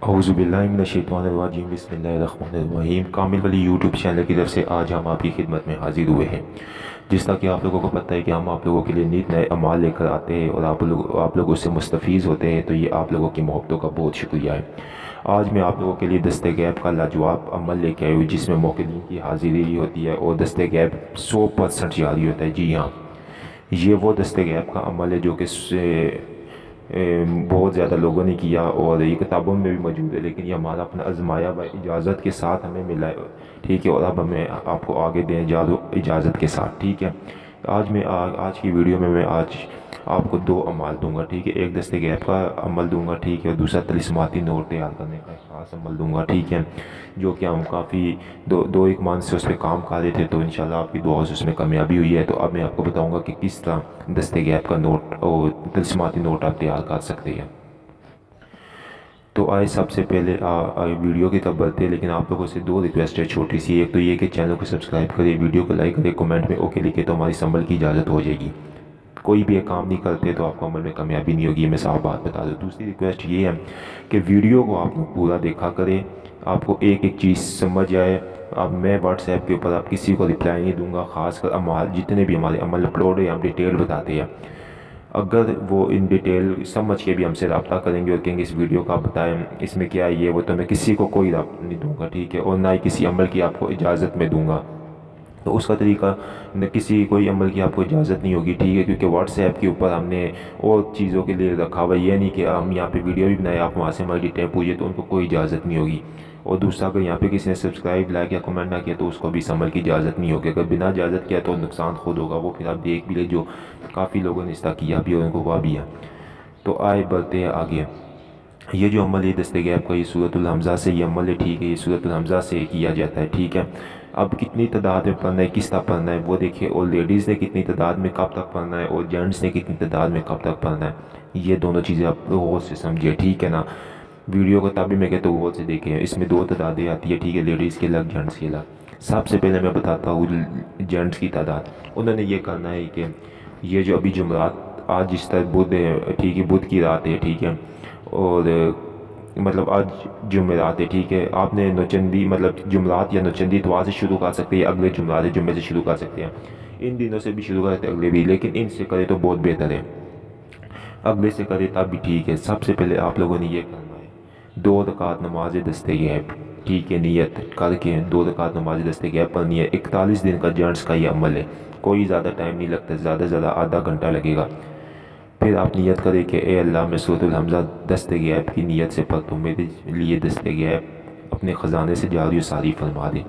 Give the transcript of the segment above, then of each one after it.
औज़ुबिल्लाहिमिनश्शैतानिर्रजीम बिस्मिल्लाहिर्रहमानिर्रहीम। कामिल वली YouTube channel की तरफ से आज हम आपकी खिदमत में हाजिर हुए हैं। जिस तरह कि आप लोगों को पता है कि हम आप लोगों के लिए नित नए अमाल लेकर आते हैं और आप लोग उससे मुस्तफ़ीज़ होते हैं, तो ये आप लोगों की मोहब्बतों का बहुत शुक्रिया है। आज मैं आप लोगों के लिए दस्ते गैब का लाजवाब अमल लेके आया हूँ, जिसमें मोकिलीन की हाज़िरी होती है और दस्ते गैब 100% जारी होता है। जी हाँ, ये वो दस्ते गैब का अमल है जो कि बहुत ज़्यादा लोगों ने किया और ये किताबों में भी मौजूद है, लेकिन ये हमारा अपना आजमाया हुआ इजाज़त के साथ हमें मिला है। ठीक है, और अब हमें आपको आगे दें इजाज़त के साथ। ठीक है, आज की वीडियो में मैं आज आपको दो अमाल दूंगा। ठीक है, एक दस्ते गैब का अमल दूंगा, ठीक है, और दूसरा तिलिस्माती नोट तैयार करने का खास अमल दूंगा। ठीक है, जो कि हम काफ़ी दो एक मंथ से उस पर काम कर रहे थे, तो इंशाल्लाह आपकी दुआ से उसमें कामयाबी हुई है। तो अब मैं आपको बताऊंगा कि किस तरह दस्ते गैब का नोट और तिलिस्माती नोट आप तैयार कर सकते हैं। तो आए सबसे पहले वीडियो की तरफ बढ़ते हैं, लेकिन आप लोगों से दो रिक्वेस्ट है छोटी सी। एक तो ये कि चैनल को सब्सक्राइब करें, वीडियो को लाइक करें, कमेंट में ओके लिखे तो हमारी संभल की इजाज़त हो जाएगी। कोई भी एक काम नहीं करते तो आपको अमल में कामयाबी नहीं होगी, मैं साफ बात बता दूँ। दूसरी रिक्वेस्ट ये है कि वीडियो को आप लोग पूरा देखा करें, आपको एक एक चीज़ समझ आए। अब मैं व्हाट्सएप के ऊपर आप किसी को रिप्लाई नहीं दूंगा, ख़ासकर अमाल जितने भी हमारे अमल अपलोड है हम डिटेल बताते हैं। अगर वो इन डिटेल समझ के भी हमसे रब्ता करेंगे और कहेंगे इस वीडियो का बताएं इसमें क्या है ये वो, तो मैं किसी को कोई रब्ता नहीं दूंगा। ठीक है, और ना ही किसी अमल की आपको इजाज़त में दूंगा। तो उसका तरीका न किसी कोई अमल की आपको इजाज़त नहीं होगी। ठीक है, क्योंकि व्हाट्सएप के ऊपर हमने और चीज़ों के लिए रखा हुआ, ये नहीं कि हम यहाँ पे वीडियो भी बनाए आप वहाँ से हमारी डिटेल पूछे, तो उनको कोई इजाज़त नहीं होगी। और दूसरा, अगर यहाँ पे किसी ने सब्सक्राइब लाइक या कमेंट ना किया तो उसको भी इस अमल की इजाज़त नहीं होगी। अगर बिना इजाज़त किया तो नुकसान खुद होगा, वो फिर आप देख भी ले, जो काफ़ी लोगों ने इसका किया भी और उनको हुआ भी है। तो आए बढ़ते हैं आगे। ये जो अमल है दस्ते गैब का, ये सूरतुल हमज़ा से ये अमल है। ठीक है, ये सूरतुल हमज़ा से किया जाता है। ठीक है, अब कितनी तादाद में पढ़ना है, किस तरह पढ़ना है वो देखिए, और लेडीज़ ने कितनी तादाद में कब तक पढ़ना है और जेंट्स ने कितनी तादाद में कब तक पढ़ना है, ये दोनों चीज़ें आप गौर से समझिए। ठीक है ना, वीडियो को तभी मैं कहता हूँ गौर से देखें। इसमें दो तादादें आती है, ठीक है, लेडीज़ के अलग जेंट्स के अलग। सबसे पहले मैं बताता हूँ जेंट्स की तादाद। उन्होंने ये करना है कि ये जो अभी जुमरात आज जिस तरह बुध है, ठीक है, बुध की रात है, ठीक है, और मतलब आज जुमेरात है। ठीक है, आपने नौचंदी मतलब जुमरात या नौचंदी इतवार से शुरू कर सकते हैं, अगले जुमरात जुम्मे से शुरू कर सकते हैं, इन दिनों से भी शुरू कर सकते हैं, अगले भी, लेकिन इनसे करें तो बहुत बेहतर है। अगले से करें तब भी ठीक है। सबसे पहले आप लोगों ने ये करना है, 2 रकात नमाज दस्ते गैब, ठीक है, नियत करके 2 रकात नमाज दस्ते गैब पढ़नी है। 41 दिन का जेंट्स का ये अमल है, कोई ज़्यादा टाइम नहीं लगता, ज़्यादा से ज़्यादा आधा घंटा लगेगा। फिर आप नियत करें कि ए अल्लाह मैं सूरतुल हमज़ा दस्ते गैब की नियत से पढ़ता हूँ, मेरे लिए दस्ते गैब अपने ख़जाने से जारी और सारी फरमा दे।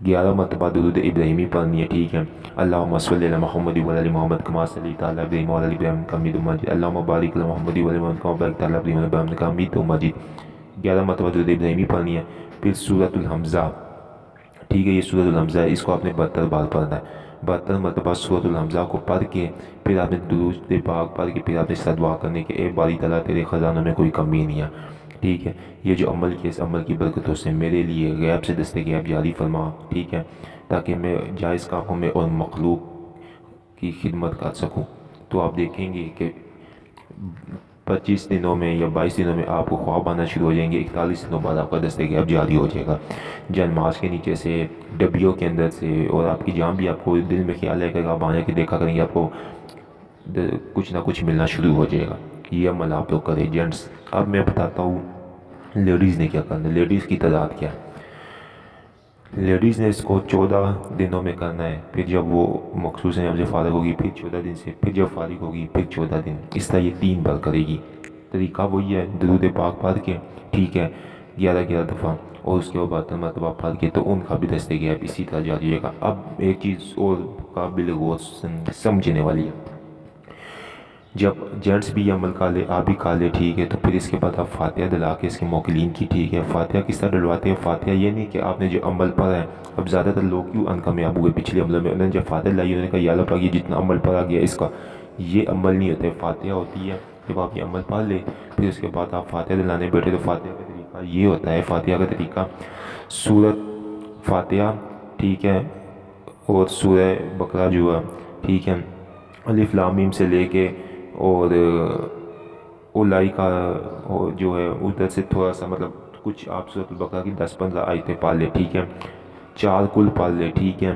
11 मरतबा दुरूद इब्राहिमी पढ़नी है। ठीक है, अल्लाहुम्मा सल्लि अला मुहम्मद व अला मोहम्मद कमा सल्लैता अला इब्राहीम व अला आलि इब्राहीम इन्नका हमीदुम मजीद। अल्लाहुम्मा बारिक अला मुहम्मद व अला मोहम्मद कमा बारकता अला इब्राहीम व अला आलि इब्राहीम इन्नका हमीदुम मजीद। 11 मरतबा दुरूद इब्राहिमी पढ़नी है। फिर सूरतुल हमज़ा, ठीक है, ये सूरतुल हमज़ा है, इसको आपने 72 बार पढ़ना है। 72 मरतबा सूरतुल हमज़ा को पढ़ के फिर आपने दुरूद पाक पढ़ के फिर आपने इस दुआ करने के, ए बारी तआला तेरे ख़जानों में कोई कमी नहीं है। ठीक है, ये जो अमल किया, इस अमल की बरकतों से मेरे लिए गैब से दस्ते गैब जारी फरमा। ठीक है, ताकि मैं जायज़ कामों में और मखलूक की खिदमत कर सकूँ। तो आप देखेंगे कि 25 दिनों में या 22 दिनों में आपको ख्वाब आना शुरू हो जाएंगे। 41 दिनों बाद आपका दस्ते गैब जारी हो जाएगा, जनमाज के नीचे से, डबियों के अंदर से, और आपकी जहाँ भी आपको दिल में ख्याल है आप आने के देखा करेंगे, आपको कुछ ना कुछ मिलना शुरू हो जाएगा। ये अमल आप लोग करें जेंट्स। अब मैं बताता हूँ लेडीज़ ने क्या करना है, लेडीज़ की तादाद क्या है। लेडीज़ ने इसको 14 दिनों में करना है। फिर जब वो मखसूस जब से फ़ारिग होगी फिर 14 दिन से, फिर जब फ़ारिग होगी फिर 14 दिन, इस तरह ये 3 बार करेगी। तरीका वही है, दरूद पाक पढ़ के, ठीक है, 11 दफ़ा, और उसके बाद 72 मरतबा पढ़ के, तो उनका भी दस्ते गैब इसी तरह जारी रहेगा। अब एक चीज़ और काबिल गौर समझने वाली है, जब जेंट्स भी अमल कर ले, आप भी कर ले, ठीक है, तो फिर इसके बाद आप फातिहा दिला के इसके मोकिलीन की, ठीक है, फातिहा किस तरह डलवाते हैं। फातिहा ये नहीं कि आपने जो अमल पढ़ा है, अब ज़्यादातर लोग क्यों अनकामयाब हुए पिछले अमलों में, उन्होंने जब फातिहा लाई उन्होंने कहा या अल्लाह पाक जितना अमल पढ़ा गया इसका, ये अमल नहीं होता है। फातिहा होती है, जब आप ये अमल पढ़ ले फिर उसके बाद आप फातिहा दिलाने बैठे, तो फातिहा का तरीका ये होता है। फातिहा का तरीका सूरत फातिहा, ठीक है, और सूरह बकरा जो है, ठीक है, अलिफ लाम मीम से लेके और اولائی کا جو ہے ادھر سے تھوڑا سا مطلب کچھ آپ سورۃ البقرہ کی 10-15 آیتیں پڑھ لے، ٹھیک ہے، 4 کل پڑھ لے، ٹھیک ہے،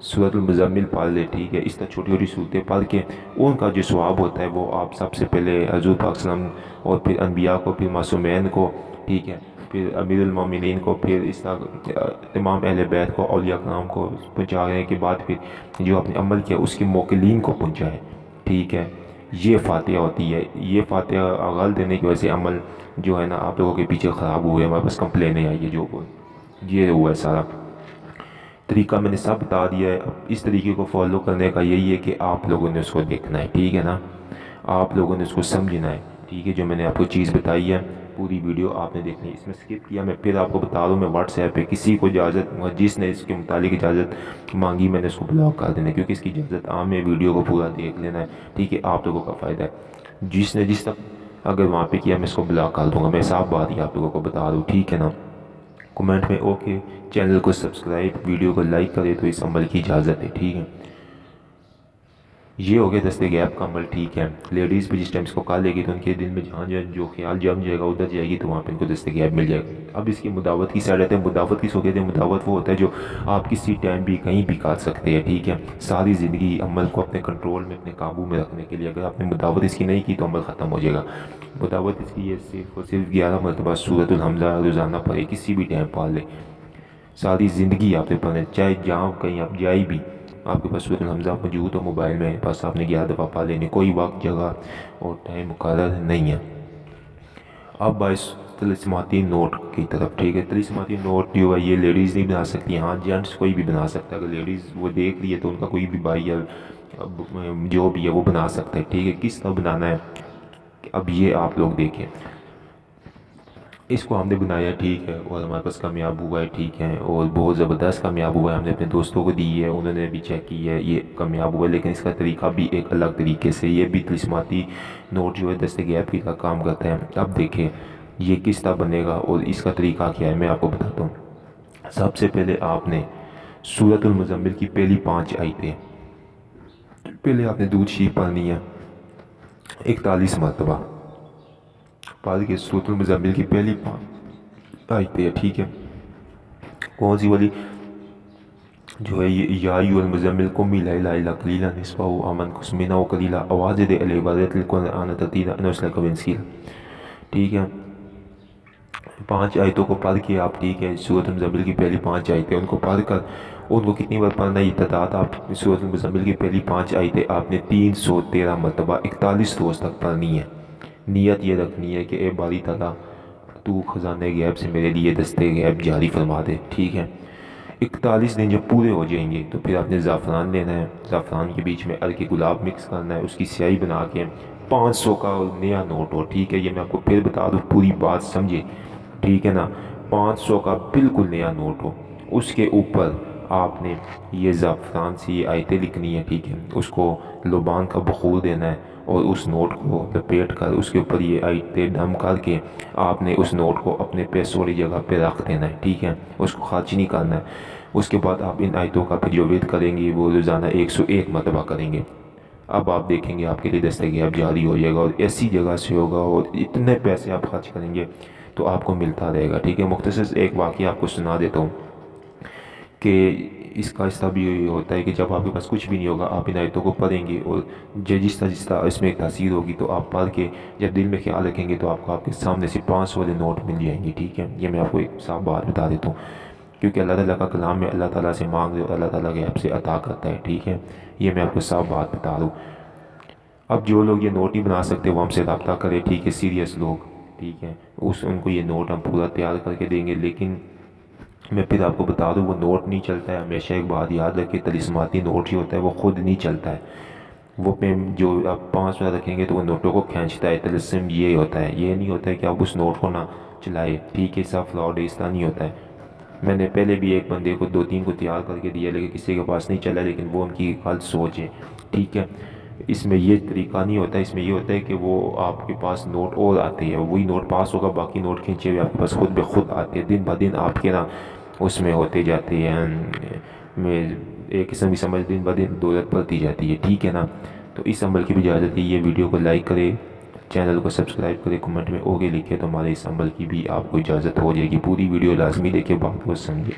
سورۃ المزمل پڑھ لے، ٹھیک ہے، اس طرح چھوٹی چھوٹی صورتیں پڑھ کے ان کا جو ثواب ہوتا ہے وہ آپ سب سے پہلے حضور پاک صلی اللہ علیہ وسلم اور پھر انبیاء کو، پھر معصومین کو، ٹھیک ہے، پھر امیر المومنین کو، پھر اس طرح تمام اہل بیت کو، اولیاء کرام کو پہنچانے کے بعد پھر جو اپنے عمل کیا اس کے موکلین کو پہنچائے، ٹھیک ہے، یہ فاتحہ ہوتی ہے۔ یہ فاتحہ غلط دینے کی وجہ سے عمل جو ہے نا آپ لوگوں کے پیچھے خراب ہوئے، ہمارے پاس کمپلینیں آئی ہے، جو یہ ہوا ہے سارا طریقہ میں نے سب بتا دیا ہے۔ اب اس طریقے کو فالو کرنے کا یہی ہے کہ آپ لوگوں نے اس کو دیکھنا ہے، ٹھیک ہے نا، آپ لوگوں نے اس کو سمجھنا ہے، ٹھیک ہے، جو میں نے آپ کو چیز بتائی ہے پوری ویڈیو آپ نے دیکھنی ہے۔ اس میں سکپ کیا میں پھر آپ کو بتا دوں، میں واٹس ایپ پہ کسی کو اجازت جس نے اس کے متعلق اجازت مانگی میں نے اس کو بلاک کر دینا ہے، کیونکہ اس کی اجازت عام ہے، ویڈیو کو پورا دیکھ لینا ہے، ٹھیک ہے، آپ لوگوں کا فائدہ ہے۔ جس نے جس تک اگر وہاں پہ کیا میں اس کو بلاک کر دوں گا، میں صاف بات ہی آپ لوگوں کو بتا دوں، ٹھیک ہے نا۔ کمنٹ میں اوکے، چینل کو سبسکرائب، ویڈیو کو لائک کرے تو اس عمل کی اجازت ہے، ٹھیک ہے۔ یہ ہو گیا دستے گیپ کا عمل، ٹھیک ہے۔ لیڈیز بھی جس ٹائم اس کو کہا لے گی تو ان کے دل میں جہاں جو خیال جم جائے گا ادھر جائے گی تو وہاں پہ ان کو دستے گیپ مل جائے گا۔ اب اس کی مداوت کی سائڈ آتے ہیں، مداوت کس کو کہتے ہیں؟ مداوت وہ ہوتا ہے جو آپ کسی ٹائم بھی کہیں بھی کر سکتے ہیں، ٹھیک ہے، ساری زندگی عمل کو اپنے کنٹرول میں، اپنے قابو میں رکھنے کے لیے۔ اگر آپ نے مداوت اس کی نہیں کی تو عمل ختم ہو جائے گا۔ مداوت اس کی یہ صرف اور صرف 11 مرتبہ سورۃ الحمزہ روزانہ پڑھے، کسی بھی ٹائم پڑھ لے، ساری زندگی آپ نے پڑھنا، چاہے جہاں کہیں آپ جائے بھی آپ کے پاس سورۃ الحمزہ موجود ہو موبائل میں، بس آپ نے 11 دفعہ پڑھ لینی، کوئی وقت، جگہ اور ٹائم مقرر نہیں ہے۔ اب باعث طلسماتی نوٹ کی طرف، ٹھیک ہے، طلسماتی نوٹ جو ہے یہ لیڈیز نہیں بنا سکتی، ہاں جینٹس کوئی بھی بنا سکتا ہے، اگر لیڈیز وہ دیکھ رہی ہے تو ان کا کوئی بھی بھائی یا جو بھی ہے وہ بنا سکتا ہے، ٹھیک ہے۔ کس طرح بنانا ہے اب یہ آپ لوگ دیکھیں۔ اس کو ہم نے بنایا، ٹھیک ہے، اور ہمارے پاس کامیاب ہوا ہے، ٹھیک ہے، اور بہت زبردست کامیاب ہوا ہے، ہم نے اپنے دوستوں کو دی ہے، انہوں نے بھی چیک کی ہے، یہ کامیاب ہوا ہے، لیکن اس کا طریقہ بھی ایک الگ طریقے سے، یہ بھی طلسماتی نوٹ جو ہے دستے گیپ کی کا کام کرتا ہے۔ اب دیکھیں یہ کس طرح بنے گا اور اس کا طریقہ کیا ہے، میں آپ کو بتاتا ہوں۔ سب سے پہلے آپ نے سورۃ المزمل کی پہلی 5 آیتیں پہلے آپ نے دودھ شریف پڑھنی ہے 41 مرتبہ، پڑھ کے سورۃ المزمل کی پہلی 5 آیتیں، ٹھیک ہے، کون سی والی؟ جو ہے یہ یا ایھا المزمل قم اللیل الا قلیلا نصفہ او انقص منہ او قلیلا او زد علیہ ورتل القرآن ترتیلا انہ لک تنزیل، ٹھیک ہے۔ 5 آیتوں کو پڑھ کے آپ، ٹھیک ہے، سورۃ المزمل کی پہلی 5 آیتیں ان کو پڑھ کر ان کو کتنی بار پڑھنا ہے یہ تعداد، آپ سورۃ المزمل کی پہلی 5 آیتیں آپ نے 313 مرتبہ 41 روز تک پڑھنی ہے۔ نیت یہ رکھنی ہے کہ اے باری تعالیٰ تو خزانہ غیب سے میرے لیے دستے غیب جاری فرما دے، ٹھیک ہے۔ 41 دن جب پورے ہو جائیں گے تو پھر آپ نے زعفران لینا ہے، زعفران کے بیچ میں ہلکی گلاب مکس کرنا ہے، اس کی سیاہی بنا کے 500 کا نیا نوٹ ہو، ٹھیک ہے، یہ میں آپ کو پھر بتا دوں، پوری بات سمجھے، ٹھیک ہے نا، 500 کا بالکل نیا نوٹ ہو، اس کے اوپر آپ نے یہ زعفران سے یہ آیتیں لکھنی ہے، ٹھیک ہے، اس کو لبان کا بخور دینا ہے اور اس نوٹ کو لپیٹ کر اس کے اوپر یہ آیتیں ڈھم کر کے آپ نے اس نوٹ کو اپنے پیسوں والی جگہ پہ رکھ دینا ہے، ٹھیک ہے، اس کو خرچ نہیں کرنا ہے۔ اس کے بعد آپ ان آیتوں کا پھر جو ورد کریں گے وہ روزانہ 101 مرتبہ کریں گے۔ اب آپ دیکھیں گے آپ کے لیے دستہ غیب جاری ہو جائے گا اور ایسی جگہ سے ہوگا اور اتنے پیسے آپ خرچ کریں گے تو آپ کو ملتا رہے گا، ٹھیک ہے۔ مختصر ایک واقعہ آپ کو سنا دیتا ہوں کہ اس کا اس طرح بھی ہوتا ہے کہ جب آپ کے پاس کچھ بھی نہیں ہوگا آپ ان آیتوں کو پڑھیں گے اور جس طرح اس میں ایک تاثیر ہوگی تو آپ پڑھ کے جب دل میں خیال رکھیں گے تو آپ کو آپ کے سامنے سے 500 والے نوٹ مل جائیں گے، ٹھیک ہے۔ یہ میں آپ کو ایک صاف بات بتا دیتا ہوں، کیونکہ اللہ تعالیٰ کا کلام میں اللہ تعالیٰ سے مانگ دے اور اللہ تعالیٰ غیب سے عطا کرتا ہے، ٹھیک ہے، یہ میں آپ کو صاف بات بتا دوں۔ اب جو لوگ یہ نوٹ نہیں بنا سکتے وہ ہم سے رابطہ کرے، ٹھیک ہے، سیریس لوگ، ٹھیک ہے، ان کو یہ نوٹ ہم پورا تیار کر کے دیں گے، لیکن میں پھر آپ کو بتا دوں وہ نوٹ نہیں چلتا ہے، ہمیشہ ایک بات یاد رکھیں، طلسماتی نوٹ جو ہوتا ہے وہ خود نہیں چلتا ہے، وہ پہ جو آپ 500 رکھیں گے تو وہ نوٹوں کو کھینچتا ہے، طلسم یہ ہوتا ہے، یہ نہیں ہوتا ہے کہ آپ اس نوٹ کو نہ چلائے، ٹھیک ہے، سب فراڈ ہے، اس طرح نہیں ہوتا ہے۔ میں نے پہلے بھی ایک بندے کو 2-3 کو تیار کر کے دیا لیکن کسی کے پاس نہیں چلا، لیکن وہ ان کی غلط سوچ ہے، ٹھیک ہے۔ اس میں یہ طریقہ نہیں ہوتا ہے، اس میں یہ ہوتا ہے کہ وہ آپ کے پاس نوٹ اور آتے ہیں، وہی نوٹ پاس ہوگا، باقی نوٹ کھینچے ہوئے آپ کے پاس خود بخود آتے ہیں، دن بہ دن آپ کے نا اس میں ہوتے جاتے ہیں، میں ایک قسم کی سمجھ دن بہ دن دولت بڑھتی جاتی ہے، ٹھیک ہے نا۔ تو اس عمل کی بھی اجازت ہے، یہ ویڈیو کو لائک کرے، चैनल को सब्सक्राइब करें, कमेंट में ओके लिखे तो हमारे इस अमल की भी आपको इजाज़त हो जाएगी। पूरी वीडियो लाजमी देखें, बात को समझें।